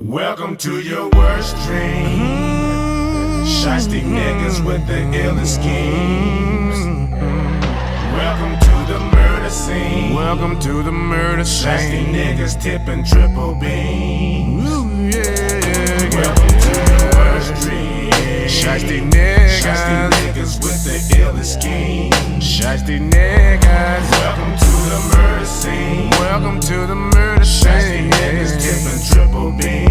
Welcome to your worst dream. Shiesty niggas with the illest schemes. Welcome to the murder scene. Welcome to the murder scene. Shiesty niggas tipping triple beams. Ooh, yeah. Welcome to your worst dream. Shiesty niggas. Shiesty niggas with the illest schemes. Shiesty niggas. Welcome to the murder scene. Welcome to the murder Shiesty scene. niggas tipping triple beams.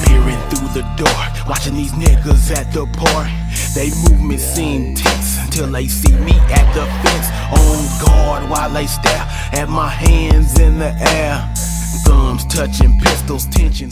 Peering through the door, watching these niggas at the park. They movement seem tense until they see me at the fence. On guard while they stare at my hands in the air. Thumbs touching pistols, tension.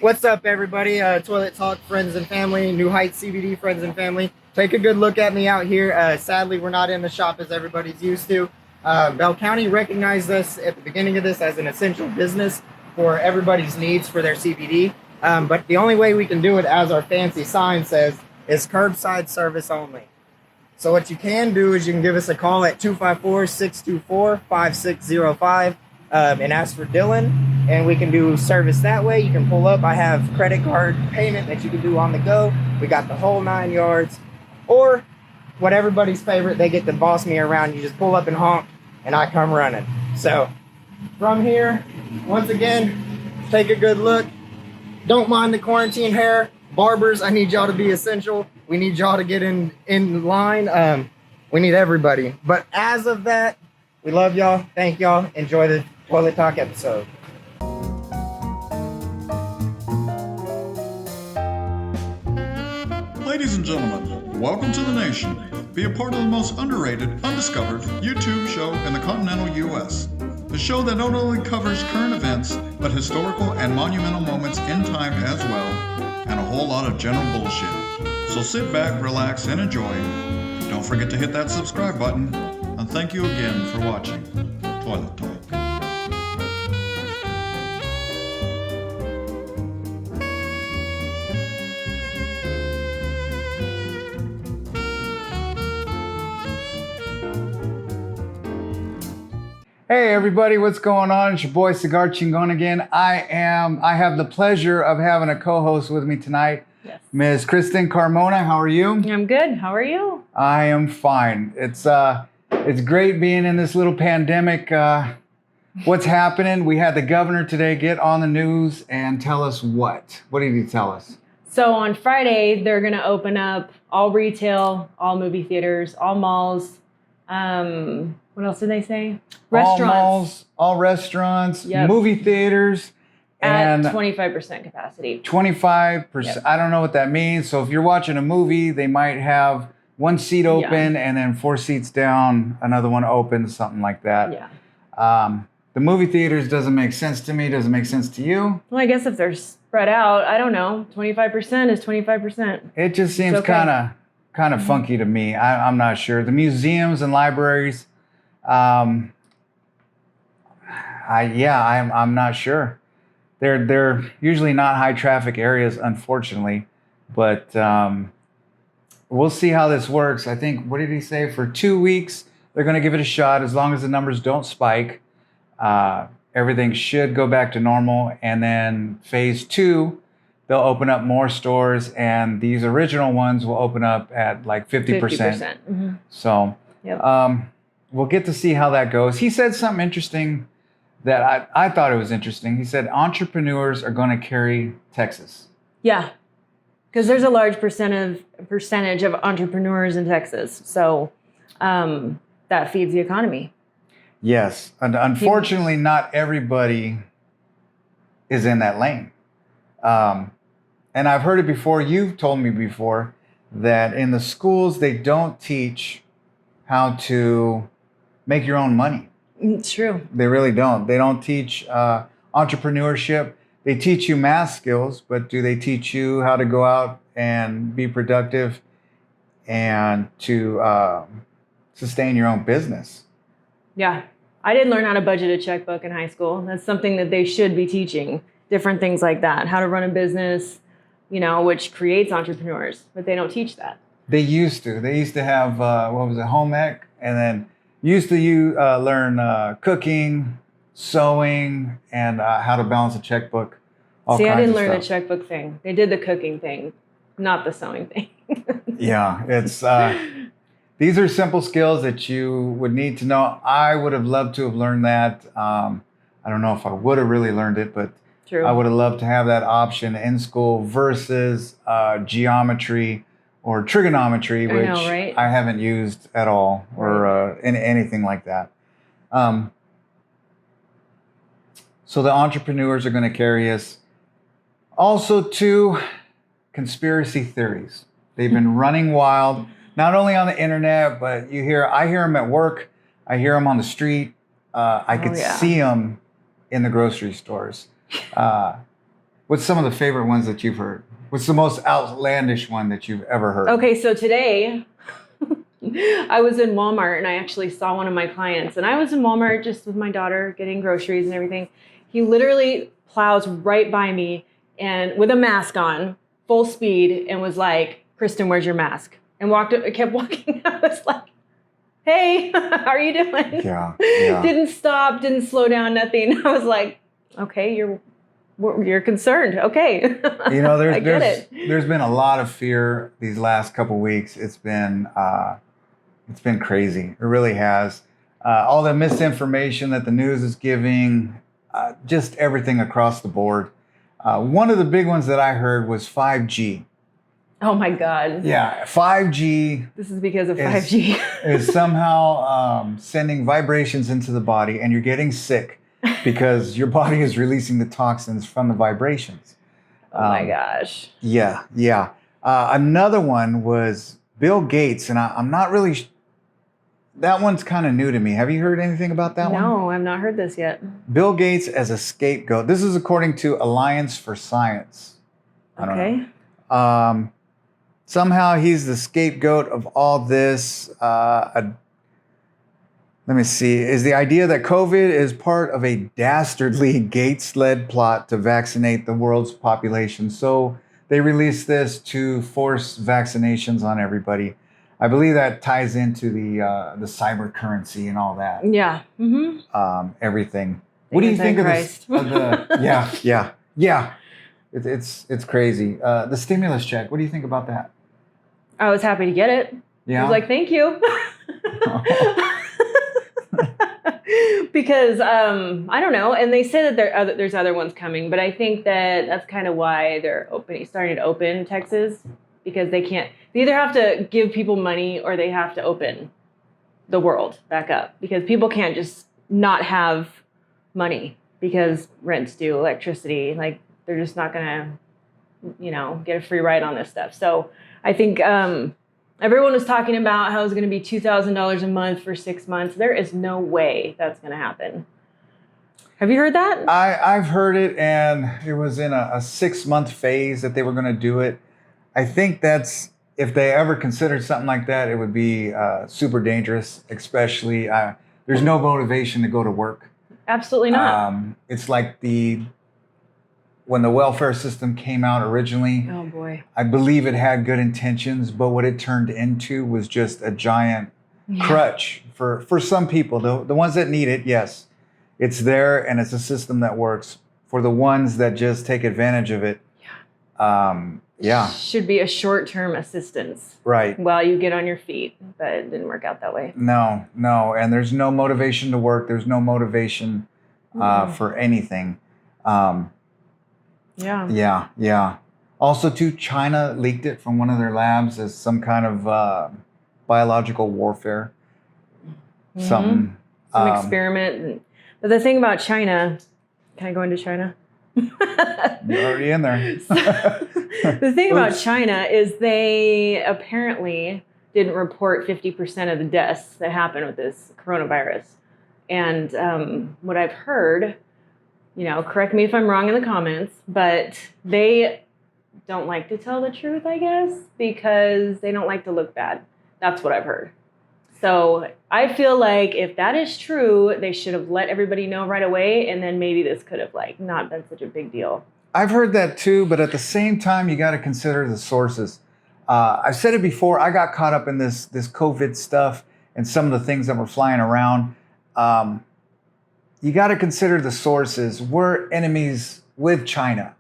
What's up, everybody? Toilet Talk friends and family, New Heights CBD friends and family. Take a good look at me out here. Sadly, we're not in the shop as everybody's used to. Bell County recognized us at the beginning of this as an essential business for everybody's needs for their CBD. But the only way we can do it, as our fancy sign says, is curbside service only. So what you can do is you can give us a call at 254-624-5605 and ask for Dylan. And we can do service that way. You can pull up. I have credit card payment that you can do on the go. We got the whole 9 yards. Or what everybody's favorite, they get to boss me around. You just pull up and honk, and I come running. So from here, once again, take a good look. Don't mind the quarantine hair. Barbers, I need y'all to be essential. We need y'all to get in line. We need everybody. But as of that, we love y'all. Thank y'all. Enjoy the Toilet Talk episode. Ladies and gentlemen, welcome to the nation. Be a part of the most underrated, undiscovered YouTube show in the continental U.S. The show that not only covers current events, but historical and monumental moments in time as well, and a whole lot of general bullshit. So sit back, relax, and enjoy. Don't forget to hit that subscribe button, and thank you again for watching Toilet Talk. Hey everybody, what's going on? It's your boy Cigar Chingon again. I have the pleasure of having a co-host with me tonight. Yes. Ms. Kristen Carmona, how are you? I'm good. How are you? I am fine. It's great being in this little pandemic. What's happening? We had the governor today get on the news and tell us what? What did he tell us? So on Friday, they're going to open up all retail, all movie theaters, all malls. What else did they say? Restaurants. All malls, all restaurants, Yep. movie theaters. At And 25% capacity. 25%. Yep. I don't know what that means. So if you're watching a movie, they might have one seat open and then 4 seats down, another one open, something like that. Yeah. The movie theaters doesn't make sense to me. Doesn't make sense to you. Well, I guess if they're spread out, I don't know. 25% is 25%. It just seems okay. kind of funky to me. I'm not sure. The museums and libraries, I'm not sure. They're usually not high traffic areas, unfortunately, but we'll see how this works. I think, what did he say? For 2 weeks, they're going to give it a shot. As long as the numbers don't spike, everything should go back to normal. And then phase 2, they'll open up more stores, and these original ones will open up at like 50%. 50%. Mm-hmm. So Yep. We'll get to see how that goes. He said something interesting that I thought it was interesting. He said entrepreneurs are going to carry Texas. Yeah. Because there's a large percentage of entrepreneurs in Texas. So that feeds the economy. Yes. And unfortunately, not everybody is in that lane. And I've heard it before. You've told me before that in the schools, they don't teach how to make your own money. It's true. They really don't. They don't teach entrepreneurship. They teach you math skills, but do they teach you how to go out and be productive and to sustain your own business? Yeah. I didn't learn how to budget a checkbook in high school. That's something that they should be teaching. Different things like that. How to run a business, which creates entrepreneurs, but they don't teach that. They used to. They used to have, home ec, and then used to learn cooking, sewing, and how to balance a checkbook. All See, I kinds didn't of learn the stuff. checkbook thing. They did the cooking thing, not the sewing thing. Yeah, it's these are simple skills that you would need to know. I would have loved to have learned that. I don't know if I would have really learned it, but True. I would have loved to have that option in school versus geometry or trigonometry, which I know, right? I haven't used at all, or in anything like that. So the entrepreneurs are going to carry us. Also, too, conspiracy theories. They've been running wild, not only on the internet, but I hear them at work. I hear them on the street. I could see them in the grocery stores. What's some of the favorite ones that you've heard? What's the most outlandish one that you've ever heard? Okay, so today I was in Walmart and I actually saw one of my clients, and I was in Walmart just with my daughter getting groceries and everything. He literally plows right by me and with a mask on, full speed, and was like, "Kristen, where's your mask?" And kept walking. I was like, "Hey, how are you doing?" Yeah. Didn't stop, didn't slow down, nothing. I was like, "Okay, you're concerned. Okay." You know, I get it. there's been a lot of fear these last couple weeks. It's been crazy. It really has. All the misinformation that the news is giving, just everything across the board. One of the big ones that I heard was 5G. Oh my God. Yeah, 5G. This is because of 5G. Is somehow sending vibrations into the body, and you're getting sick because your body is releasing the toxins from the vibrations. Oh my gosh. Yeah. Another one was Bill Gates, and I'm not really. That one's kind of new to me. Have you heard anything about that one? No, I've not heard this yet. Bill Gates as a scapegoat. This is according to Alliance for Science. I don't know. Somehow he's the scapegoat of all this. Let me see. Is the idea that COVID is part of a dastardly Gates-led plot to vaccinate the world's population. So they released this to force vaccinations on everybody. I believe that ties into the cyber currency and all that. Yeah. Mm-hmm. Everything. What do you think of this? Yeah. It's crazy. The stimulus check. What do you think about that? I was happy to get it. Yeah. I was like, thank you. Because I don't know, and they say that there's other ones coming, but I think that's kind of why they're starting to open Texas, because they either have to give people money or they have to open the world back up, because people can't just not have money because rent's due, electricity, like they're just not gonna, get a free ride on this stuff. So I think everyone was talking about how it's going to be $2,000 a month for 6 months. There is no way that's going to happen. Have you heard that? I've heard it, and it was in a 6-month phase that they were going to do it. I think if they ever considered something like that, it would be super dangerous, especially there's no motivation to go to work. Absolutely not. It's like when the welfare system came out originally. Oh boy. I believe it had good intentions, but what it turned into was just a giant crutch for some people. The ones that need it, yes, it's there and it's a system that works. For the ones that just take advantage of it, should be a short-term assistance, right? While you get on your feet, but it didn't work out that way. No, and there's no motivation to work. There's no motivation for anything. Yeah. Also, too, China leaked it from one of their labs as some kind of biological warfare. Some experiment. But the thing about China, can I go into China? You're already in there. The thing about China is they apparently didn't report 50% of the deaths that happened with this coronavirus. And what I've heard, correct me if I'm wrong in the comments, but they don't like to tell the truth, I guess, because they don't like to look bad. That's what I've heard. So I feel like if that is true, they should have let everybody know right away, and then maybe this could have not been such a big deal. I've heard that too, but at the same time, you got to consider the sources. I've said it before. I got caught up in this COVID stuff and some of the things that were flying around. you got to consider the sources. We're enemies with China.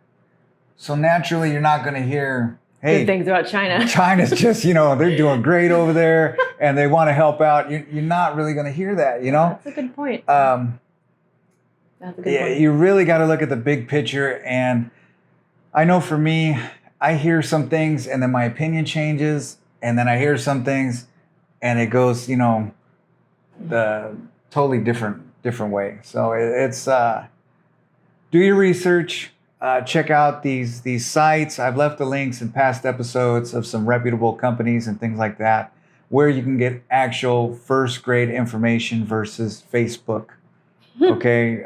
So naturally, you're not going to hear, hey, Good things about China. China's just, they're doing great over there and they want to help out. You're not really going to hear that, That's a good point. That's a good point. You really got to look at the big picture. And I know for me, I hear some things and then my opinion changes. And then I hear some things and it goes, the totally different way. So it's do your research. Check out these sites. I've left the links in past episodes of some reputable companies and things like that, where you can get actual first grade information versus Facebook. Okay,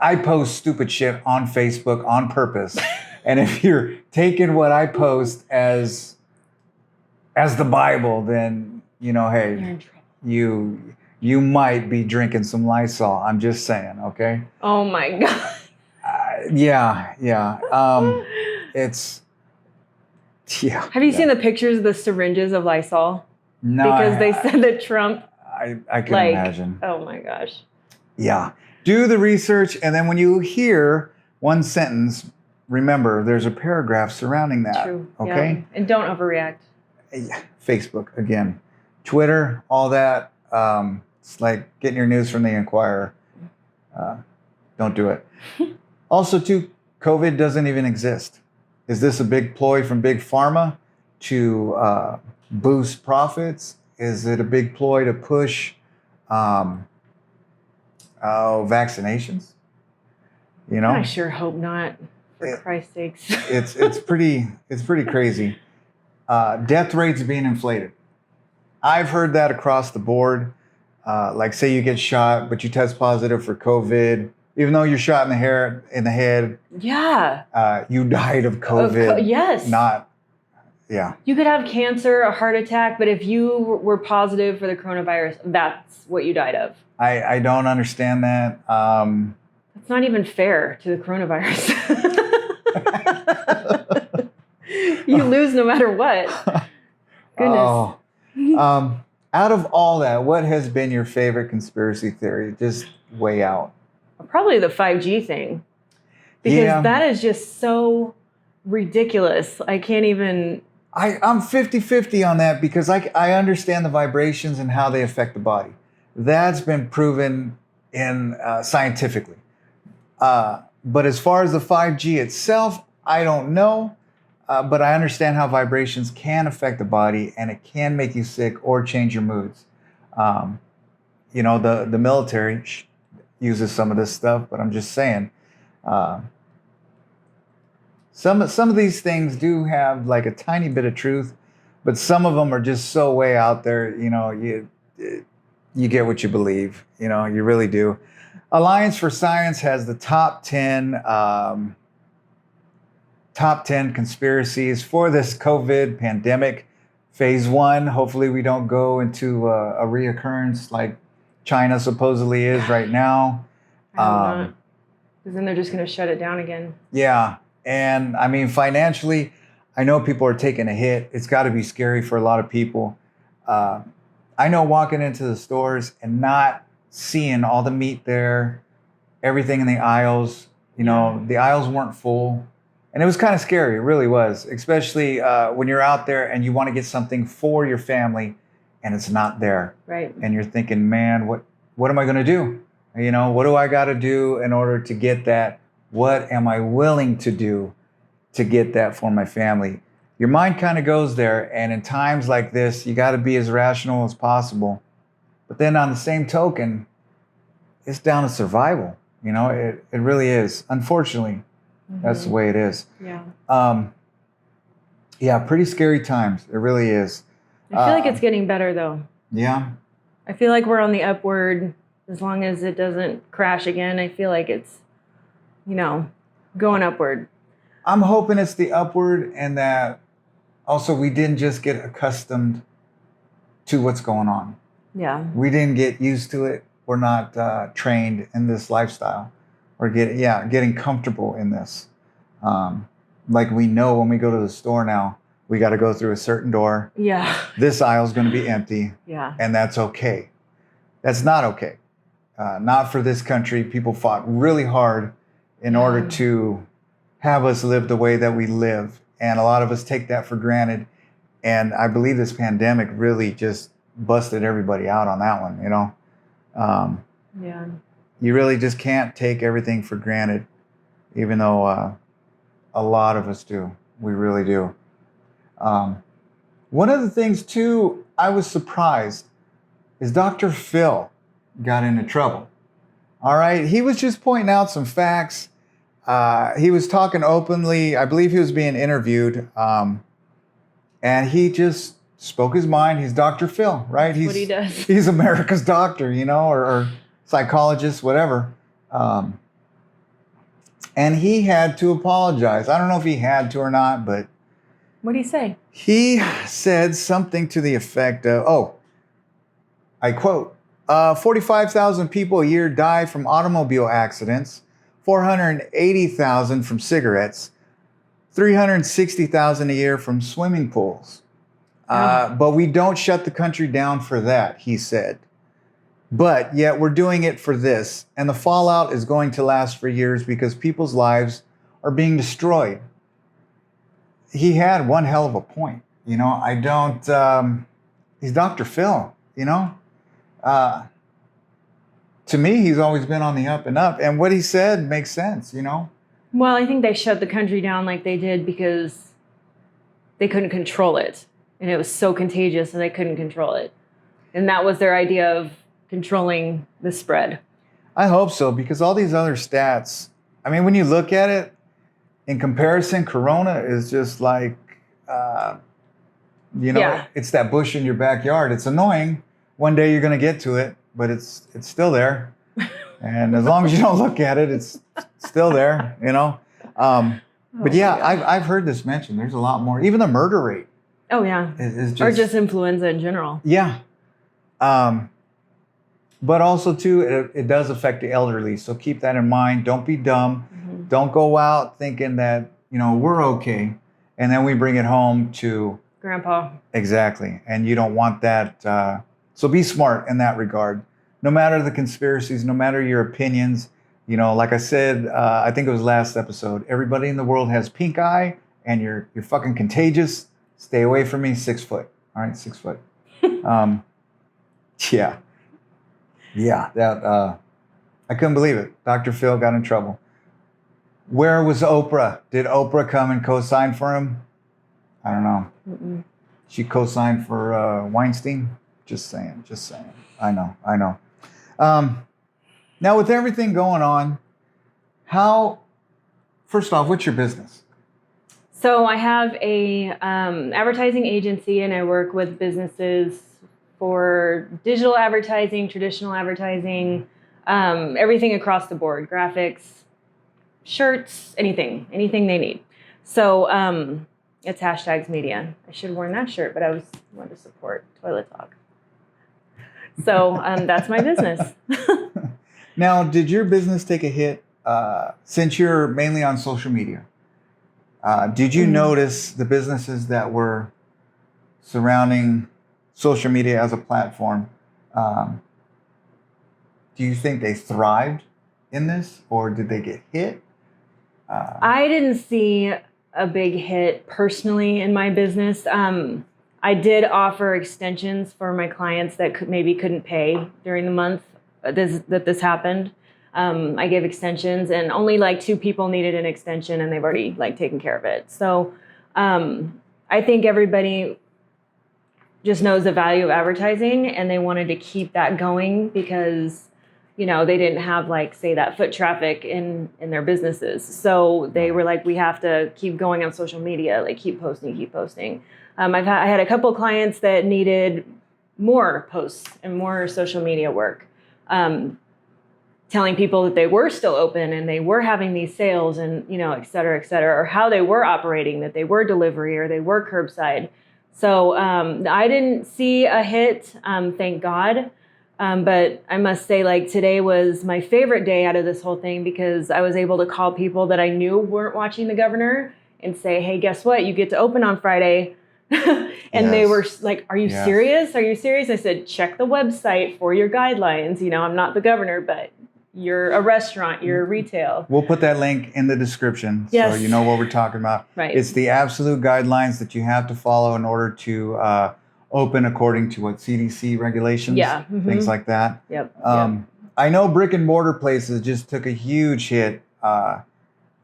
I post stupid shit on Facebook on purpose, and if you're taking what I post as the Bible, then hey, You're in trouble. you might be drinking some Lysol. I'm just saying. Okay. Oh my God. Yeah. It's Have you seen the pictures of the syringes of Lysol? No, Because they said that Trump, I can imagine. oh my gosh. Yeah. Do the research, and then when you hear one sentence, remember there's a paragraph surrounding that. True. Okay. Yeah. And don't overreact. Facebook again, Twitter, all that. It's like getting your news from the Inquirer. Don't do it. Also, too, COVID doesn't even exist. Is this a big ploy from Big Pharma to boost profits? Is it a big ploy to push vaccinations? I sure hope not. For Christ's sakes. it's pretty crazy. Death rates being inflated. I've heard that across the board. Like, say you get shot, but you test positive for COVID. Even though you're shot in the head, Yeah. you died of COVID. Yes. Yeah. You could have cancer, a heart attack, but if you were positive for the coronavirus, that's what you died of. I don't understand that. It's not even fair to the coronavirus. You lose no matter what. Goodness. Oh. Out of all that, what has been your favorite conspiracy theory? Just way out. Probably the 5G thing. Because that is just so ridiculous. I can't even... I'm 50-50 on that because I understand the vibrations and how they affect the body. That's been proven scientifically. But as far as the 5G itself, I don't know. But I understand how vibrations can affect the body and it can make you sick or change your moods. The military uses some of this stuff, but I'm just saying, some of these things do have like a tiny bit of truth, but some of them are just so way out there. You get what you believe. You really do. Alliance for Science has the top 10 conspiracies for this COVID pandemic. Phase 1. Hopefully, we don't go into a reoccurrence like China supposedly is right now. I hope not. Because then they're just going to shut it down again. Yeah. And I mean, financially, I know people are taking a hit. It's got to be scary for a lot of people. I know walking into the stores and not seeing all the meat there, everything in the aisles, the aisles weren't full. And it was kind of scary. It really was, especially when you're out there and you want to get something for your family and it's not there. Right. And you're thinking, man, what am I going to do? What do I got to do in order to get that? What am I willing to do to get that for my family? Your mind kind of goes there. And in times like this, you got to be as rational as possible. But then on the same token, it's down to survival. It really is. Unfortunately, that's the way it is. Yeah. Yeah, pretty scary times. It really is. I feel like it's getting better, though. Yeah. I feel like we're on the upward. As long as it doesn't crash again, I feel like it's, going upward. I'm hoping it's the upward and that also we didn't just get accustomed to what's going on. Yeah. We didn't get used to it. We're not trained in this lifestyle. We're getting comfortable in this. Like we know when we go to the store now, we got to go through a certain door. Yeah. This aisle is going to be empty. Yeah. And that's okay. That's not okay. not for this country. People fought really hard in order to have us live the way that we live. And a lot of us take that for granted. And I believe this pandemic really just busted everybody out on that one, you know? Yeah. You really just can't take everything for granted, even though a lot of us do. We really do. One of the things, too, I was surprised is Dr. Phil got into trouble. All right? He was just pointing out some facts. He was talking openly. I believe he was being interviewed. And he just spoke his mind. He's Dr. Phil, right? What he does. He's America's doctor, you know, or psychologist, whatever. And he had to apologize. I don't know if he had to or not, but What did he say? he said something to the effect of, I quote, 45,000 people a year die from automobile accidents, 480,000 from cigarettes, 360,000 a year from swimming pools. But we don't shut the country down for that, he said. But yet we're doing it for this. And the fallout is going to last for years because people's lives are being destroyed. He had one hell of a point. You know, I don't, he's Dr. Phil, you know? To me, he's always been on the up and up. And what he said makes sense, you know? Well, I think they shut the country down like they did because they couldn't control it. And it was so contagious and they couldn't control it. And that was their idea of controlling the spread. I hope so, because all these other stats, I mean, when you look at it, in comparison, Corona is just like, you know, Yeah. It's that bush in your backyard. It's annoying. One day you're going to get to it, but it's still there. And as long as you don't look at it, it's still there, you know. But yeah, I've heard this mentioned. There's a lot more. Even the murder rate. Oh, yeah. Is just, or just influenza in general. Yeah. But also, too, it does affect the elderly. So keep that in mind. Don't be dumb. Mm-hmm. Don't go out thinking that, you know, we're okay. And then we bring it home to... Grandpa. Exactly. And you don't want that. So be smart in that regard. No matter the conspiracies, no matter your opinions, you know, like I said, I think it was last episode, everybody in the world has pink eye and you're fucking contagious. Stay away from me, 6 foot. All right, 6 foot. Yeah. Yeah, that I couldn't believe it. Dr. Phil got in trouble. Where was Oprah? Did Oprah come and co-sign for him? I don't know. Mm-mm. She co-signed for Weinstein? Just saying. I know. Now, with everything going on, first off, what's your business? So I have a advertising agency, and I work with businesses for digital advertising, traditional advertising, everything across the board, graphics, shirts, anything they need. So it's hashtags media. I should have worn that shirt, but I wanted to support Toilet Talk. So that's my business. Now, did your business take a hit since you're mainly on social media? Did you notice the businesses that were surrounding social media as a platform? Do you think they thrived in this, or did they get hit? I didn't see a big hit personally in my business. I did offer extensions for my clients that couldn't pay during the month that this happened. I gave extensions, and only like 2 people needed an extension, and they've already like taken care of it. So I think everybody just knows the value of advertising, and they wanted to keep that going because, you know, they didn't have like, say, that foot traffic in their businesses. So they were like, we have to keep going on social media, like keep posting. I had a couple of clients that needed more posts and more social media work, telling people that they were still open and they were having these sales and, you know, et cetera, or how they were operating, that they were delivery or they were curbside. So I didn't see a hit, thank God. But I must say, like, today was my favorite day out of this whole thing because I was able to call people that I knew weren't watching The Governor and say, hey, guess what? You get to open on Friday. And they Yes. were like, are you Yes. serious? Are you serious? I said, check the website for your guidelines. You know, I'm not the governor, but you're a restaurant, you're retail. We'll put that link in the description so Yes. you know what we're talking about. Right. It's the absolute guidelines that you have to follow in order to open according to what CDC regulations, Yeah. things like that. Yep. I know brick and mortar places just took a huge hit,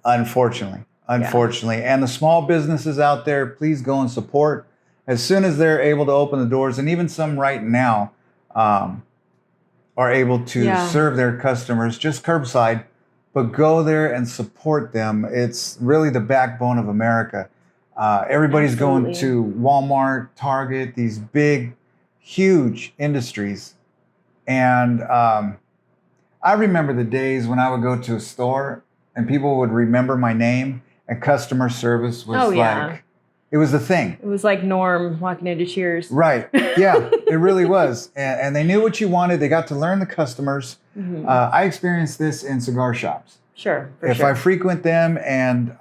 unfortunately. And the small businesses out there, please go and support as soon as they're able to open the doors. And even some right now are able to serve their customers just curbside, but go there and support them. It's really the backbone of America. Everybody's going to Walmart, Target, these big, huge industries. And I remember the days when I would go to a store and people would remember my name and customer service was like, it was the thing. It was like Norm walking into Cheers. Right. Yeah, it really was. And they knew what you wanted. They got to learn the customers. I experienced this in cigar shops. Sure. If I frequent them and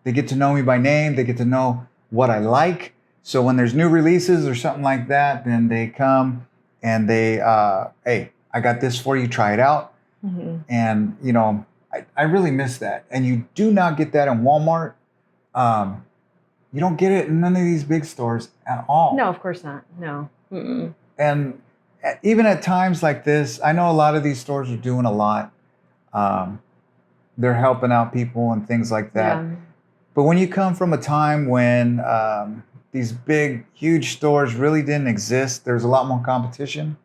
they get to know me by name, they get to know what I like. So when there's new releases or something like that, then they come and they, hey, I got this for you, try it out. And, you know, I really miss that. And you do not get that in Walmart. You don't get it in none of these big stores at all. No, of course not. No. Mm-mm. And even at times like this, I know a lot of these stores are doing a lot. They're helping out people and things like that. Yeah. But when you come from a time when these big, huge stores really didn't exist, there's a lot more competition.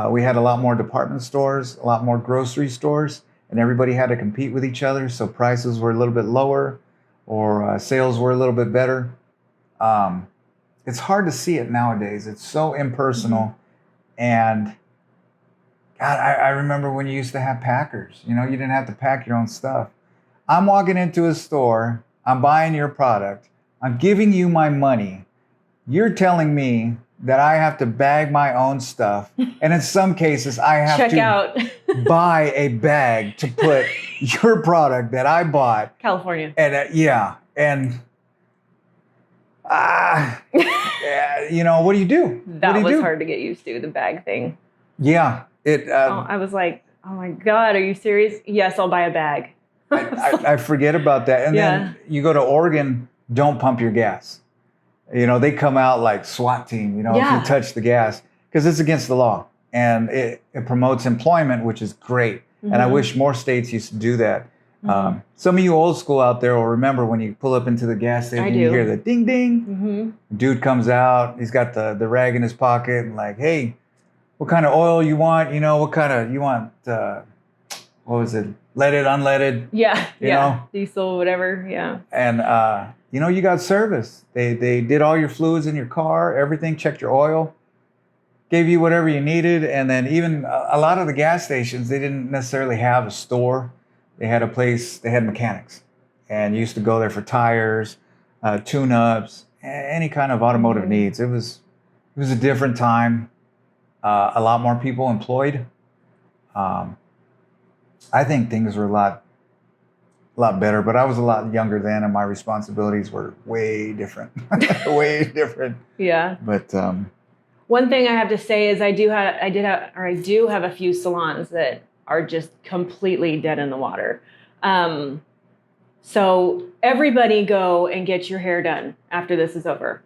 We had a lot more department stores, a lot more grocery stores, and everybody had to compete with each other. So prices were a little bit lower or sales were a little bit better. It's hard to see it nowadays. It's so impersonal. And God, I remember when you used to have packers. You know, you didn't have to pack your own stuff. I'm walking into a store. I'm buying your product. I'm giving you my money. You're telling me that I have to bag my own stuff. And in some cases, I have Check to out. buy a bag to put your product that I bought. California. And yeah. And you know, what do you do? That was hard to get used to, the bag thing. Yeah. I was like, oh my God, are you serious? Yes, I'll buy a bag. I forget about that. And then you go to Oregon, don't pump your gas. You know, they come out like SWAT team, you know, if you touch the gas, because it's against the law. And it promotes employment, which is great. And I wish more states used to do that. Some of you old school out there will remember when you pull up into the gas station, you hear the ding, ding. Dude comes out, he's got the rag in his pocket and like, hey, what kind of oil you want? You know, what kind of, you want, what was it? Leaded, unleaded? Yeah. You know? Diesel, whatever. Yeah. And, you know, you got service. They did all your fluids in your car, everything, checked your oil, gave you whatever you needed. And then even a lot of the gas stations, they didn't necessarily have a store. They had a place, they had mechanics. And you used to go there for tires, tune-ups, any kind of automotive needs. It was a different time. A lot more people employed. I think things were a lot better, but I was a lot younger then, and my responsibilities were way different, way different. Yeah. But one thing I have to say is I do have a few salons that are just completely dead in the water. So everybody go and get your hair done after this is over.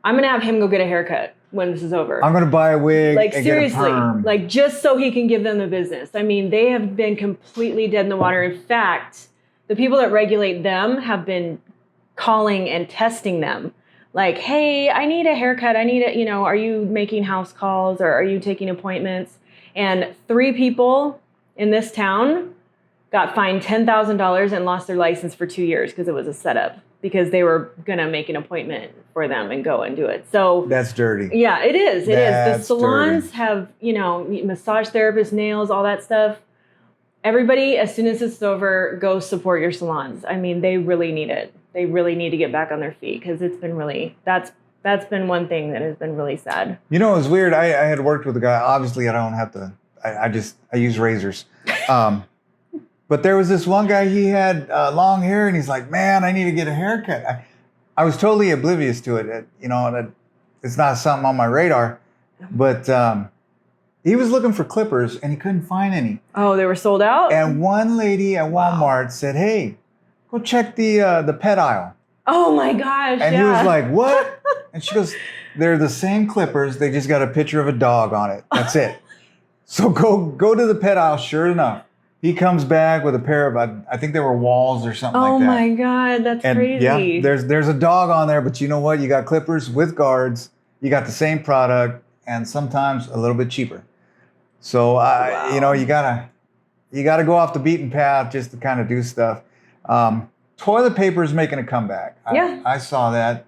I'm gonna have him go get a haircut when this is over. I'm gonna buy a wig. Like and seriously, get a perm. like just so he can give them the business. I mean, they have been completely dead in the water. In fact, the people that regulate them have been calling and testing them. Like, hey, I need a haircut. I need a, are you making house calls or are you taking appointments? And 3 people in this town got fined $10,000 and lost their license for 2 years because it was a setup, because they were going to make an appointment for them and go and do it. So that's dirty. Yeah, it is. It is. The salons dirty. have, massage therapists, nails, all that stuff. Everybody, as soon as it's over, go support your salons. I mean, they really need it. They really need to get back on their feet, because it's been really, that's been one thing that has been really sad. You know, it was weird. I had worked with a guy. Obviously, I don't have to, I use razors. But there was this one guy, he had long hair, and he's like, man, I need to get a haircut. I was totally oblivious to it. You know, that it's not something on my radar. But he was looking for clippers and he couldn't find any. Oh, they were sold out? And one lady at Walmart said, "Hey, go check the pet aisle." Oh my gosh. And he was like, "What?" And she goes, "They're the same clippers. They just got a picture of a dog on it. That's it." So go to the pet aisle. Sure enough, he comes back with a pair of, I think they were Walls or something like that. Oh my God, that's crazy. Yeah, there's a dog on there, but you know what? You got clippers with guards. You got the same product and sometimes a little bit cheaper. So, Wow. you know, you gotta go off the beaten path just to kind of do stuff. Toilet paper is making a comeback. Yeah. I saw that.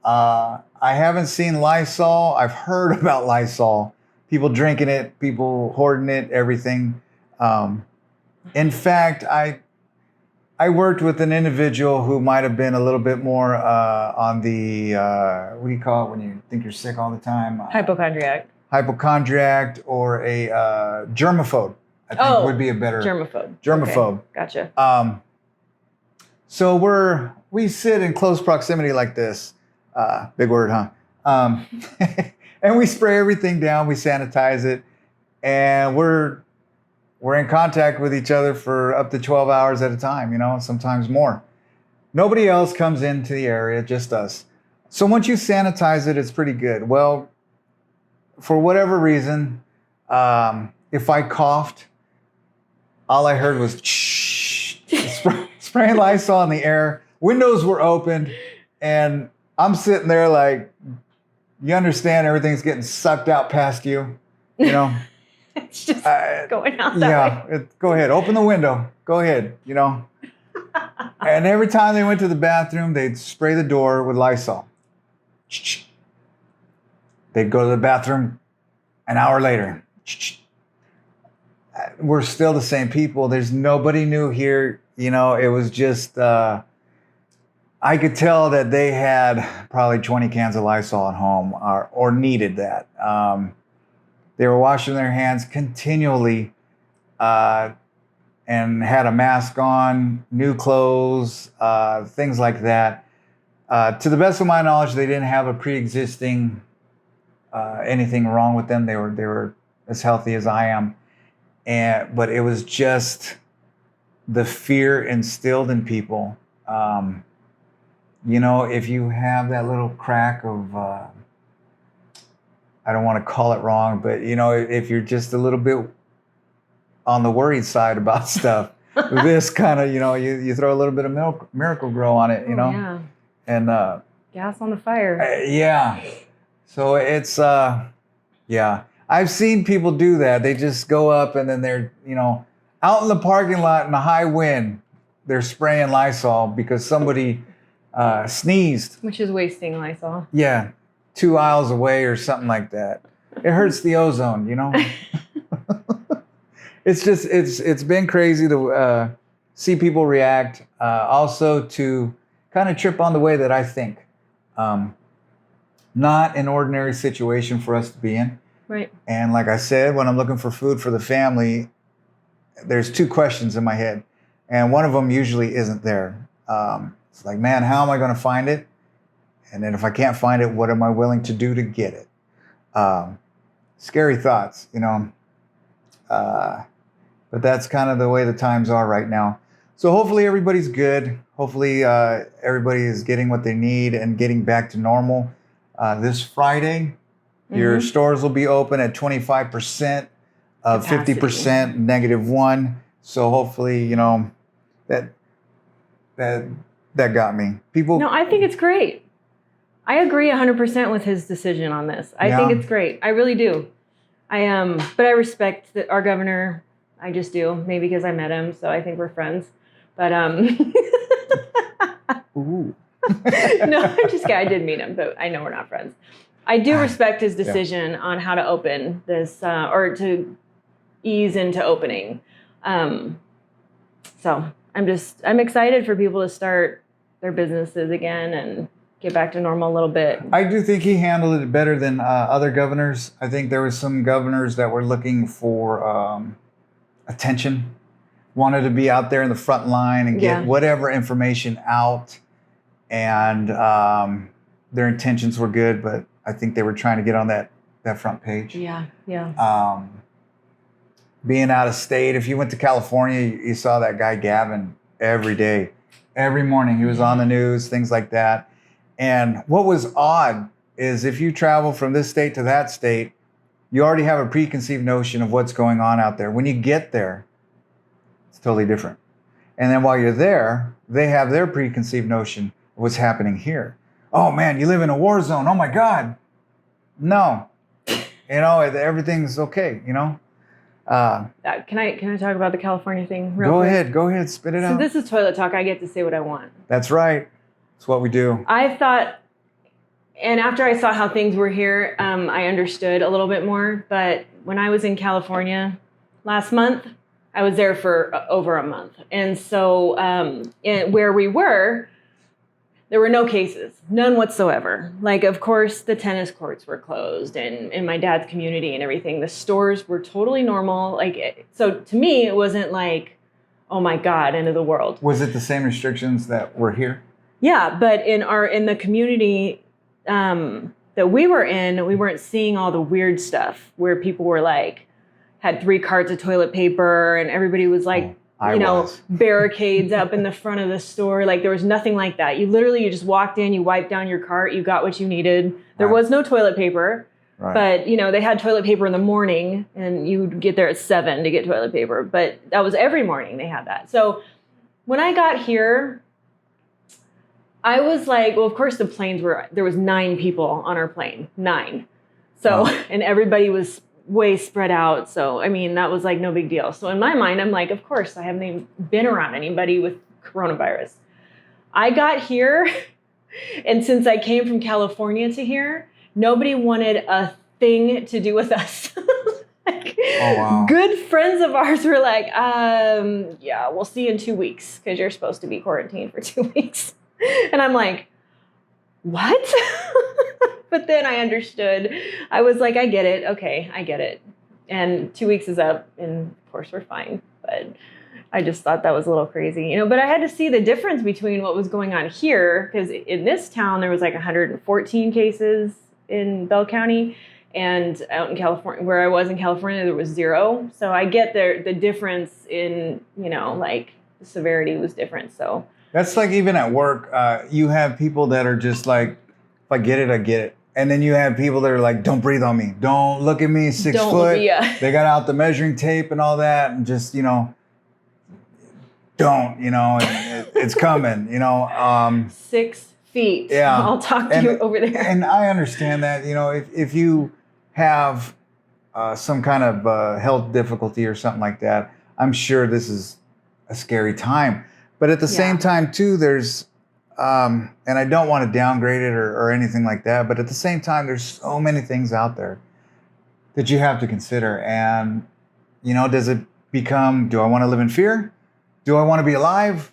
I haven't seen Lysol. I've heard about Lysol. People drinking it, people hoarding it, everything. In fact, I worked with an individual who might have been a little bit more on the, what do you call it when you think you're sick all the time? Hypochondriac or a germaphobe, I think would be a better... Germaphobe. Okay. Gotcha. So we sit in close proximity like this. Big word, huh? And we spray everything down, we sanitize it, and we're in contact with each other for up to 12 hours at a time, you know, sometimes more. Nobody else comes into the area, just us. So once you sanitize it, it's pretty good. Well, for whatever reason, if I coughed, all I heard was spraying Lysol in the air. Windows were open, and I'm sitting there like, you understand everything's getting sucked out past you, you know? It's just going out that way. Go ahead, open the window. Go ahead, you know? And every time they went to the bathroom, they'd spray the door with Lysol. They'd go to the bathroom an hour later. We're still the same people. There's nobody new here. You know, it was just, I could tell that they had probably 20 cans of Lysol at home or needed that. They were washing their hands continually and had a mask on, new clothes, things like that. To the best of my knowledge, they didn't have a pre-existing anything wrong with them. They were as healthy as I am. But it was just the fear instilled in people. You know, if you have that little crack of, I don't want to call it wrong, but you know, if you're just a little bit on the worried side about stuff, this kind of, you know, you throw a little bit of Miracle Grow on it, you know, yeah. And Gas on the fire. yeah. So it's yeah. I've seen people do that. They just go up and then they're, you know, out in the parking lot in a high wind, they're spraying Lysol because somebody sneezed. Which is wasting Lysol. Yeah, 2 aisles away or something like that. It hurts the ozone, you know? It's just, it's been crazy to see people react. Also to kind of trip on the way that I think. Not an ordinary situation for us to be in. Right. And like I said, when I'm looking for food for the family, there's two questions in my head. And one of them usually isn't there. It's like, man, how am I going to find it? And then if I can't find it, what am I willing to do to get it? Scary thoughts, you know. But that's kind of the way the times are right now. So hopefully everybody's good. Hopefully everybody is getting what they need and getting back to normal. This Friday, your stores will be open at 25% of 50% -1. So hopefully, you know, that got me. People. No, I think it's great. I agree 100% with his decision on this. I think it's great. I really do. But I respect that our governor. I just do. Maybe because I met him, so I think we're friends. But Ooh. no, I'm just kidding. I did meet him, but I know we're not friends. I do respect his decision on how to open this or to ease into opening. So I'm excited for people to start their businesses again and get back to normal a little bit. I do think he handled it better than other governors. I think there were some governors that were looking for attention, wanted to be out there in the front line and get whatever information out. and their intentions were good, but I think they were trying to get on that front page. Yeah. Being out of state, if you went to California, you saw that guy Gavin every day. Every morning he was on the news, things like that. And what was odd is if you travel from this state to that state, you already have a preconceived notion of what's going on out there. When you get there, it's totally different. And then while you're there, they have their preconceived notion of what's happening here. Oh man, you live in a war zone. Oh my God. No, everything's okay, Can I talk about the California thing real Go quick? ahead, spit it out. So this is toilet talk. I get to say what I want. That's right. It's what we do. I thought, and after I saw how things were here, I understood a little bit more. But when I was in California last month, I was there for over a month. And so where we were, there were no cases, none whatsoever. Like, of course, the tennis courts were closed and in my dad's community and everything. The stores were totally normal. So to me, it wasn't like, oh my God, end of the world. Was it the same restrictions that were here? Yeah, but in the community that we were in, we weren't seeing all the weird stuff where people were like, had 3 carts of toilet paper and everybody was like, barricades up in the front of the store. Like there was nothing like that. You just walked in, you wiped down your cart, you got what you needed. There was no toilet paper, but they had toilet paper in the morning and you would get there at 7 to get toilet paper. But that was every morning they had that. So when I got here, I was like, well, of course there was 9 people on our plane, 9. So, and everybody was way spread out. So, I mean, that was like no big deal. So in my mind, I'm like, of course, I haven't even been around anybody with coronavirus. I got here, and since I came from California to here, nobody wanted a thing to do with us. Good friends of ours were like, yeah, we'll see you in 2 weeks because you're supposed to be quarantined for 2 weeks. And I'm like, what? But then I understood. I was like, I get it. Okay, I get it. And 2 weeks is up, and of course we're fine. But I just thought that was a little crazy, But I had to see the difference between what was going on here, because in this town there was like 114 cases in Bell County, and out in California, where I was in California, there was 0. So I get the difference in, like the severity was different. So that's like even at work, you have people that are just like, if I get it, I get it. And then you have people that are like, don't breathe on me. Don't look at me, 6 foot. They got out the measuring tape and all that. And just, don't, it's coming, 6 feet. Yeah. I'll talk to you over there. And I understand that, if you have some kind of health difficulty or something like that, I'm sure this is a scary time. But at the same time, too, there's, and I don't want to downgrade it or anything like that, but at the same time, there's so many things out there that you have to consider. And, does it become, do I want to live in fear? Do I want to be alive?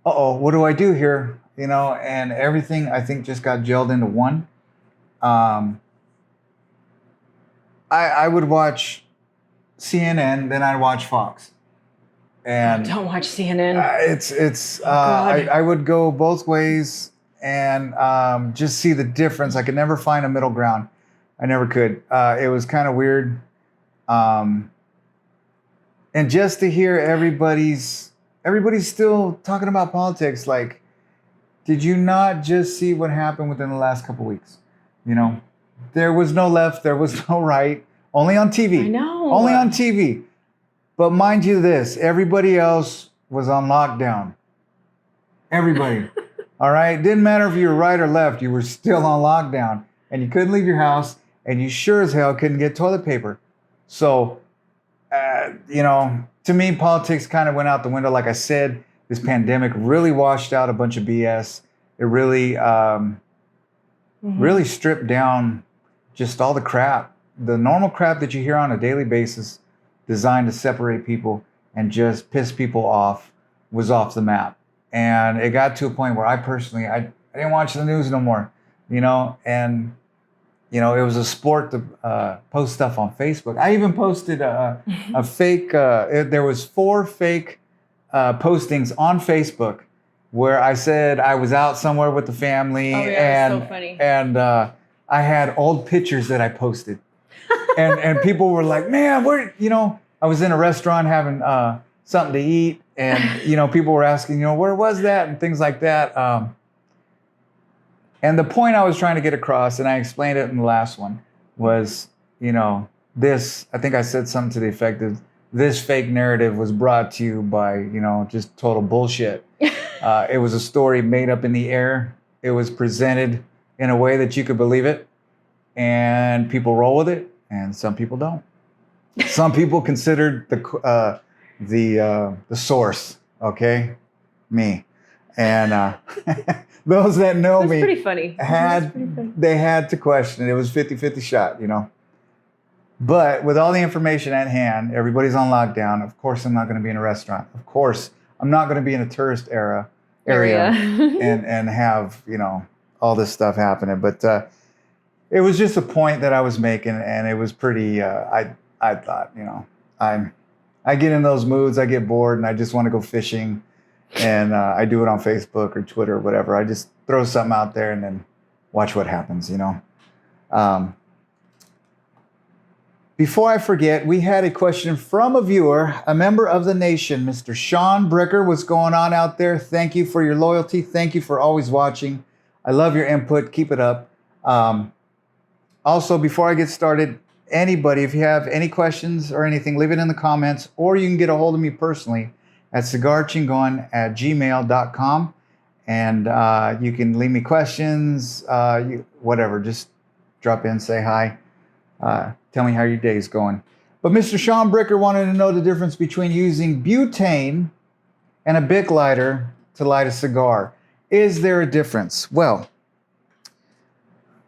What do I do here? And everything, I think, just got gelled into one. I would watch CNN, then I'd watch Fox. And don't watch CNN. I would go both ways and just see the difference. I could never find a middle ground. I never could. It was kind of weird. And just to hear everybody's still talking about politics. Like, did you not just see what happened within the last couple of weeks? There was no left, there was no right, only on TV. I know. Only on TV. But mind you this, everybody else was on lockdown. Everybody. All right? Didn't matter if you were right or left, you were still on lockdown. And you couldn't leave your house, and you sure as hell couldn't get toilet paper. So, to me, politics kind of went out the window. Like I said, this pandemic really washed out a bunch of BS. It really, really stripped down just all the crap, the normal crap that you hear on a daily basis, designed to separate people and just piss people off, was off the map. And it got to a point where I personally, I didn't watch the news no more, and, it was a sport to post stuff on Facebook. I even posted a fake, there was 4 fake postings on Facebook where I said I was out somewhere with the family, Oh, yeah, that's so funny. and I had old pictures that I posted, and people were like, "Man, where?" I was in a restaurant having something to eat, and people were asking, where was that, and things like that. And the point I was trying to get across, and I explained it in the last one, was this. I think I said something to the effect of, this fake narrative was brought to you by just total bullshit. It was a story made up in the air. It was presented in a way that you could believe it, and people roll with it, and some people don't. Some people considered the source, okay, me, and those that know That's me pretty funny. they had to question it. It was 50-50 shot, But with all the information at hand, everybody's on lockdown. Of course, I'm not going to be in a restaurant. Of course, I'm not going to be in a tourist area and have all this stuff happening. But it was just a point that I was making, and it was pretty. I thought, I get in those moods. I get bored, and I just want to go fishing, and I do it on Facebook or Twitter or whatever. I just throw something out there and then watch what happens. Before I forget, we had a question from a viewer, a member of the nation, Mr. Sean Bricker. What's going on out there? Thank you for your loyalty. Thank you for always watching. I love your input. Keep it up. Also, before I get started, anybody, if you have any questions or anything, leave it in the comments, or you can get a hold of me personally at cigarchingon@gmail.com. And you can leave me questions, whatever. Just drop in, say hi. Tell me how your day is going. But Mr. Sean Bricker wanted to know the difference between using butane and a Bic lighter to light a cigar. Is there a difference? Well,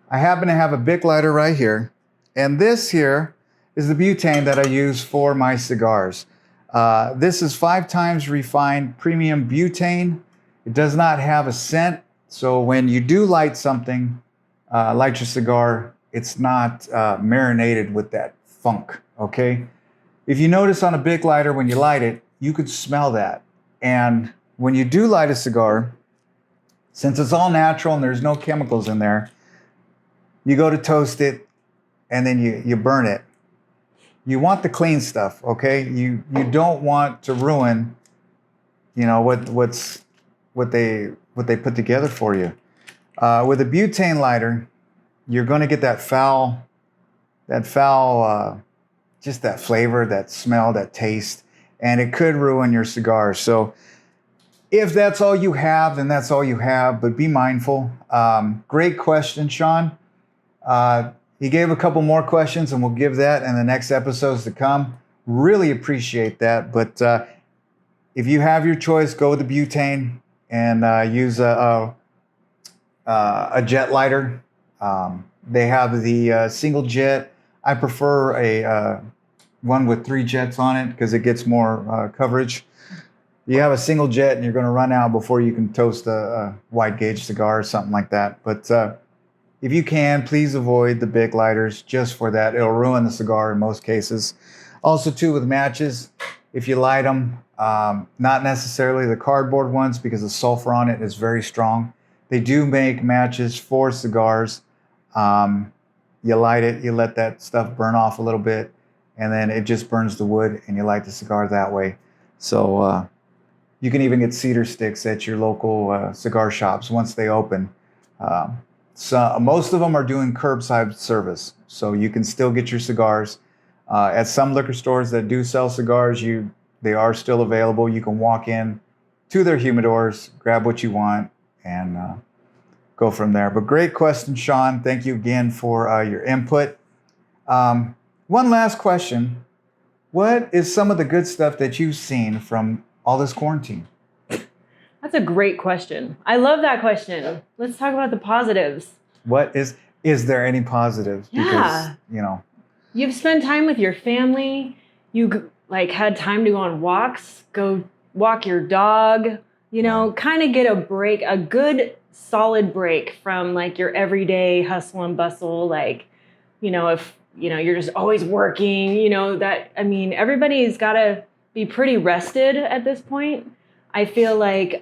I happen to have a Bic lighter right here. And this here is the butane that I use for my cigars. This is 5 times refined premium butane. It does not have a scent. So when you do light something, light your cigar, it's not marinated with that funk, okay? If you notice on a Bic lighter, when you light it, you could smell that. And when you do light a cigar, since it's all natural and there's no chemicals in there, you go to toast it and then you burn it. You want the clean stuff, okay? You don't want to ruin, what they put together for you. With a butane lighter, you're going to get that foul, just that flavor, that smell, that taste, and it could ruin your cigar. So if that's all you have, then that's all you have, but be mindful. Great question, Sean. He gave a couple more questions, and we'll give that in the next episodes to come. Really appreciate that. But if you have your choice, go with the butane and use a jet lighter. They have the single jet. I prefer a one with 3 jets on it because it gets more coverage. You have a single jet and you're going to run out before you can toast a wide gauge cigar or something like that. But if you can, please avoid the Bic lighters just for that. It'll ruin the cigar in most cases. Also, too, with matches, if you light them, not necessarily the cardboard ones because the sulfur on it is very strong. They do make matches for cigars. You light it, you let that stuff burn off a little bit, and then it just burns the wood, and you light the cigar that way. So you can even get cedar sticks at your local cigar shops once they open. So most of them are doing curbside service, so you can still get your cigars. At some liquor stores that do sell cigars, they are still available. You can walk in to their humidors, grab what you want, and go from there. But great question, Sean. Thank you again for your input. One last question. What is some of the good stuff that you've seen from all this quarantine? That's a great question. I love that question. Let's talk about the positives. What is there any positives? Yeah. Because, You've spent time with your family. You had time to go on walks, go walk your dog, kind of get a break, a good solid break from your everyday hustle and bustle. If, you're just always working, everybody's got to be pretty rested at this point. I feel like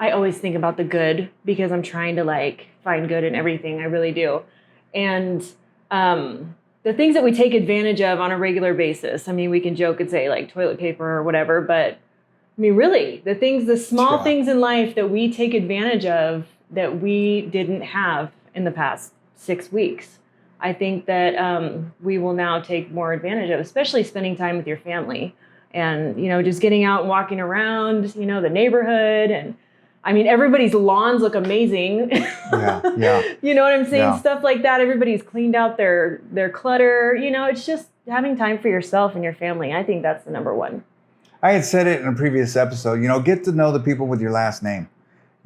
I always think about the good because I'm trying to like find good in everything. I really do. And the things that we take advantage of on a regular basis. I mean, we can joke and say like toilet paper or whatever, but I mean, really, the small things in life that we take advantage of that we didn't have in the past 6 weeks, I think that we will now take more advantage of, especially spending time with your family and, you know, just getting out and walking around, you know, the neighborhood. And I mean, everybody's lawns look amazing. Yeah. You know what I'm saying? Yeah. Stuff like that. Everybody's cleaned out their clutter. You know, it's just having time for yourself and your family. I think that's the number one. I had said it in a previous episode, you know, get to know the people with your last name,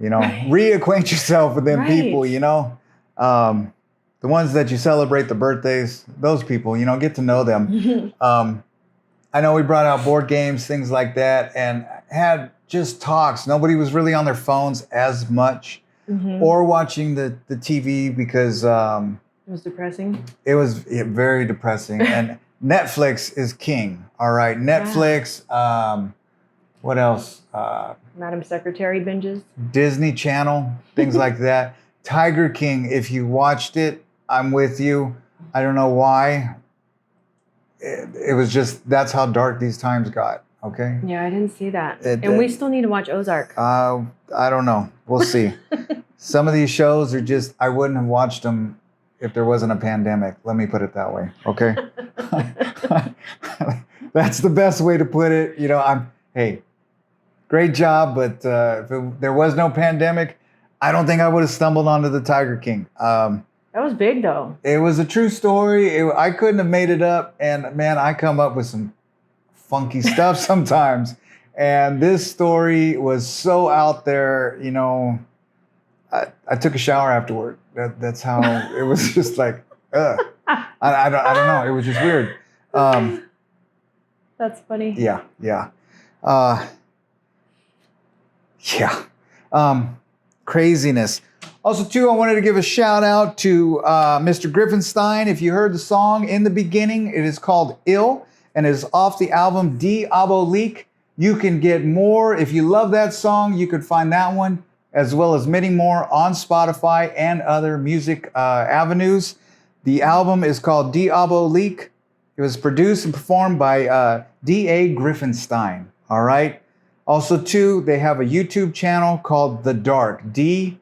you know, reacquaint yourself with them Right. people, you know, the ones that you celebrate the birthdays, those people, you know, get to know them. I know we brought out board games, things like that, and had just talks. Nobody was really on their phones as much or watching the TV because It was depressing. it was very depressing. And Netflix is king. All right. Netflix. What else? Madam Secretary binges. Disney Channel, things like that. Tiger King. If you watched it, I'm with you. I don't know why. It was just, that's how dark these times got. Okay. Yeah, I didn't see that. And we still need to watch Ozark. I don't know. We'll see. Some of these shows are just, I wouldn't have watched them if there wasn't a pandemic. Let me put it that way. Okay. That's the best way to put it. You know, hey, great job. But if there was no pandemic, I don't think I would have stumbled onto the Tiger King. That was big, though. It was a true story. I couldn't have made it up. And man, I come up with some funky stuff sometimes. And this story was so out there, you know, I took a shower afterward. That's how it was just like, I don't know. It was just weird. That's funny. Yeah. Craziness. Also, too, I wanted to give a shout out to Mr. Griffin Stein. If you heard the song in the beginning, it is called Ill and is off the album D.A.R.K. You can get more. If you love that song, you could find that one as well as many more on Spotify and other music avenues. The album is called D.A.R.K. It was produced and performed by D.A. Griffin Stein. All right. Also, too, they have a YouTube channel called D.A.R.K. D.A.R.K.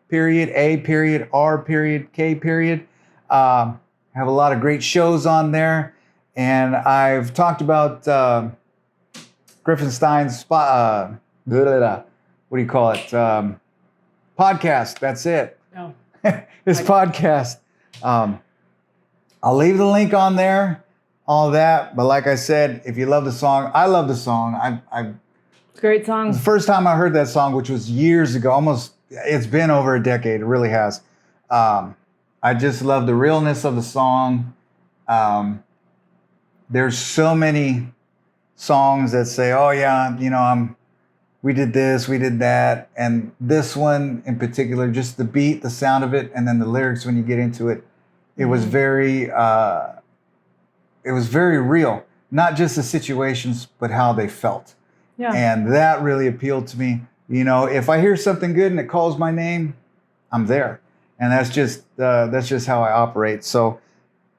Have a lot of great shows on there. And I've talked about Griffinstein's what do you call it? Podcast. That's it. Oh. His podcast. I'll leave the link on there, all that. But like I said, if you love the song, I love the song. It's a great song. The first time I heard that song, which was years ago, it's been over a decade. It really has. I just love the realness of the song. There's so many songs that say, oh yeah, you know, we did this, we did that. And this one in particular, just the beat, the sound of it, and then the lyrics when you get into it, it was very real. Not just the situations, but how they felt. Yeah. And that really appealed to me. You know, if I hear something good and it calls my name, I'm there. And that's just how I operate. So,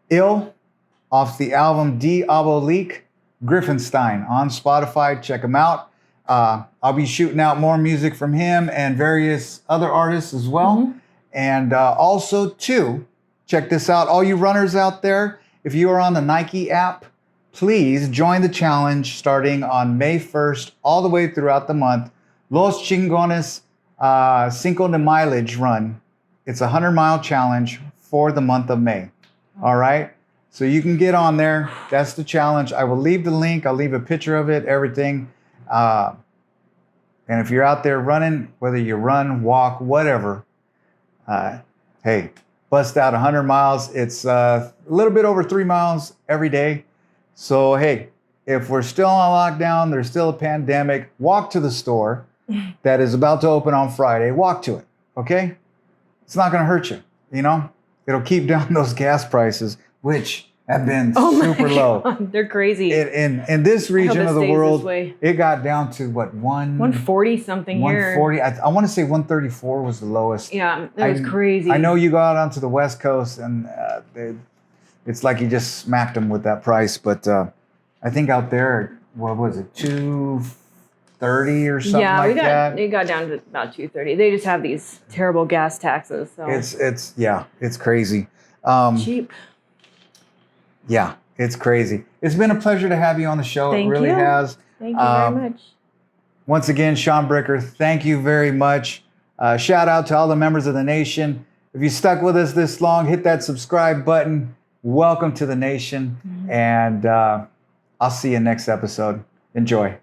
Ill, off the album D.A.R.K. Griffinstein on Spotify. Check him out. I'll be shooting out more music from him and various other artists as well. And also, too, check this out. All you runners out there, if you are on the Nike app, please join the challenge starting on May 1st all the way throughout the month. Los Chingones Cinco de Mileage Run. It's a 100-mile challenge for the month of May. All right? So you can get on there. That's the challenge. I will leave the link. I'll leave a picture of it, everything. And if you're out there running, whether you run, walk, whatever, hey, bust out 100 miles. It's a little bit over 3 miles every day. So, hey, if we're still on lockdown, there's still a pandemic, walk to the store that is about to open on Friday. Walk to it, okay? It's not going to hurt you, you know? It'll keep down those gas prices, which have been Oh my super low. God, they're crazy. In this region it of the stays this world, way. it got down to what, 140 something here. 140. I want to say 134 was the lowest. Yeah, that was crazy. I know you go out onto the West Coast and it's like you just smacked them with that price. But I think out there, what was it, 230 or something like that? It got down to about 230. They just have these terrible gas taxes. So It's crazy. cheap. Yeah, it's crazy. It's been a pleasure to have you on the show. Thank it really you. has. Thank you very much. Once again, Sean Bricker, thank you very much. Shout out to all the members of the nation. If you stuck with us this long, hit that subscribe button. Welcome to the nation. And I'll see you next episode. Enjoy.